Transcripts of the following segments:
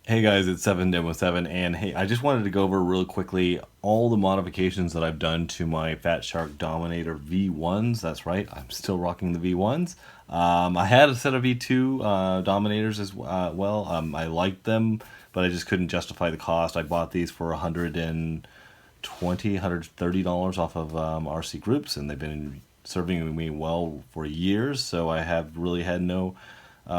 Hey guys, it's 7Demo7, and hey, I just wanted to go over real quickly all the modifications that I've done to my FatShark Dominator V1s. That's right, I'm still rocking the V1s. I had a set of V2 Dominators as well. I liked them, but I just couldn't justify the cost. I bought these for $130 off of RC Groups, and they've been serving me well for years, so I have really had no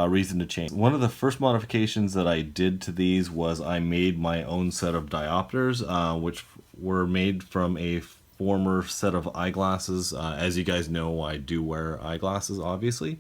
reason to change. One of the first modifications that I did to these was I made my own set of diopters, which were made from a former set of eyeglasses. As you guys know, I do wear eyeglasses, obviously,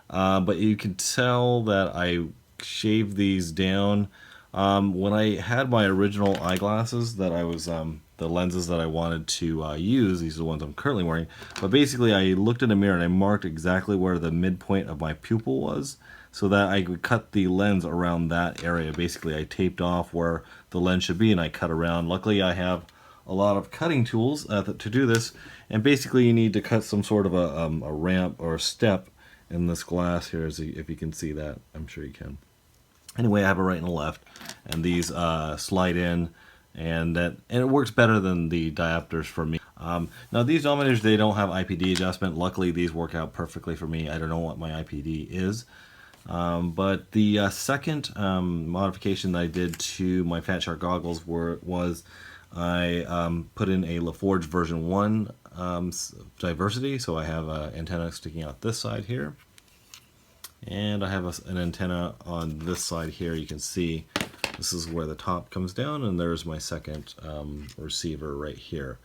but you can tell that I shaved these down. When I had my original eyeglasses that I was the lenses that I wanted to use, these are the ones I'm currently wearing, but basically I looked in a mirror and I marked exactly where the midpoint of my pupil was so that I could cut the lens around that area. Basically I taped off where the lens should be and I cut around. Luckily I have a lot of cutting tools to do this, and basically you need to cut some sort of a ramp or a step in this glass here, if you can see that. I'm sure you can. Anyway, I have a right and a left, and these slide in, and it works better than the diopters for me. Now these Dominators, they don't have IPD adjustment. Luckily these work out perfectly for me. I don't know what my IPD is. But the second modification that I did to my FatShark goggles was I put in a LaForge version 1 diversity. So I have an antenna sticking out this side here. And I have an antenna on this side here. You can see this is where the top comes down, and there's my second receiver right here.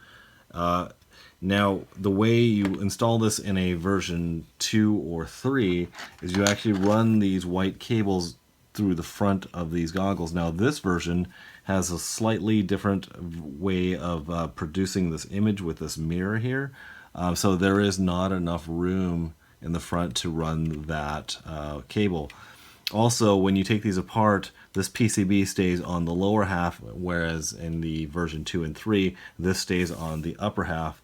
Now, the way you install this in a version 2 or 3 is you actually run these white cables through the front of these goggles. Now, this version has a slightly different way of producing this image with this mirror here. So there is not enough room in the front to run that cable. Also, when you take these apart, this PCB stays on the lower half, whereas in the version 2 and 3, this stays on the upper half.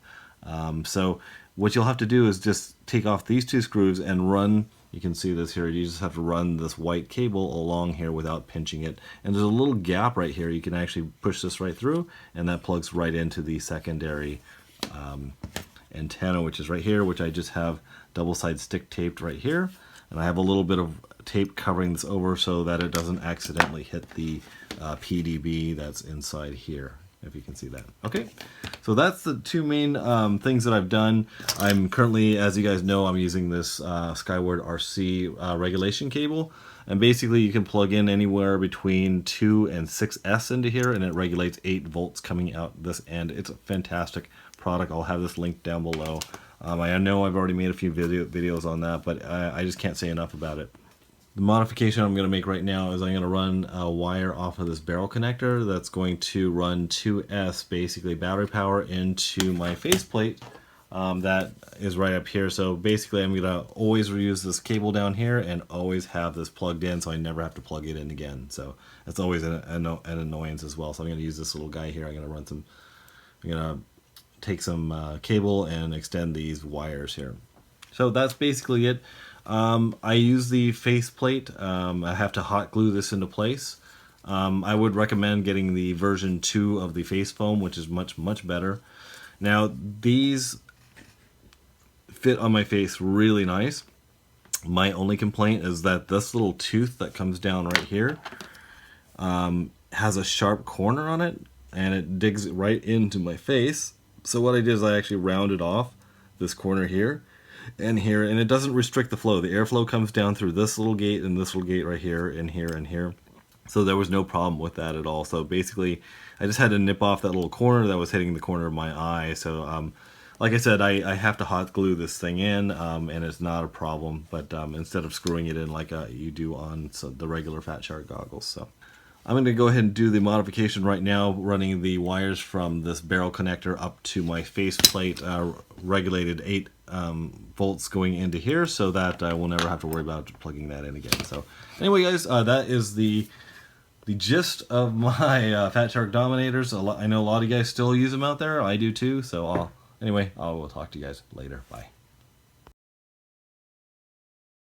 So what you'll have to do is just take off these two screws and run, you can see this here, you just have to run this white cable along here without pinching it. And there's a little gap right here, you can actually push this right through, and that plugs right into the secondary antenna, which is right here, which I just have double-side stick taped right here, and I have a little bit of tape covering this over so that it doesn't accidentally hit the PDB that's inside here, if you can see that. Okay, so that's the two main things that I've done. I'm currently, as you guys know, I'm using this Skyward RC regulation cable, and basically you can plug in anywhere between 2 and 6S into here, and it regulates 8 volts coming out this end. It's a fantastic product. I'll have this linked down below. I know I've already made a few videos on that, but I just can't say enough about it. The modification I'm going to make right now is I'm going to run a wire off of this barrel connector that's going to run 2S, basically battery power, into my faceplate that is right up here. So basically I'm going to always reuse this cable down here and always have this plugged in, so I never have to plug it in again. So that's always an annoyance as well. So I'm going to use this little guy here. I'm going to take some cable and extend these wires here. So that's basically it. I use the faceplate. I have to hot glue this into place. I would recommend getting the version 2 of the face foam, which is much better. Now these fit on my face really nice. My only complaint is that this little tooth that comes down right here has a sharp corner on it, and it digs right into my face. So what I did is I actually rounded off this corner here and here, and it doesn't restrict the flow. The airflow comes down through this little gate and this little gate right here and here and here. So there was no problem with that at all. So basically I just had to nip off that little corner that was hitting the corner of my eye. So like I said, I have to hot glue this thing in, and it's not a problem, but instead of screwing it in like you do on the regular FatShark goggles. So I'm going to go ahead and do the modification right now, running the wires from this barrel connector up to my faceplate, regulated 8 volts going into here, so that I will never have to worry about plugging that in again. So anyway, guys, that is the gist of my FatShark Dominators. I know a lot of you guys still use them out there. I do too. So anyway, I will talk to you guys later. Bye.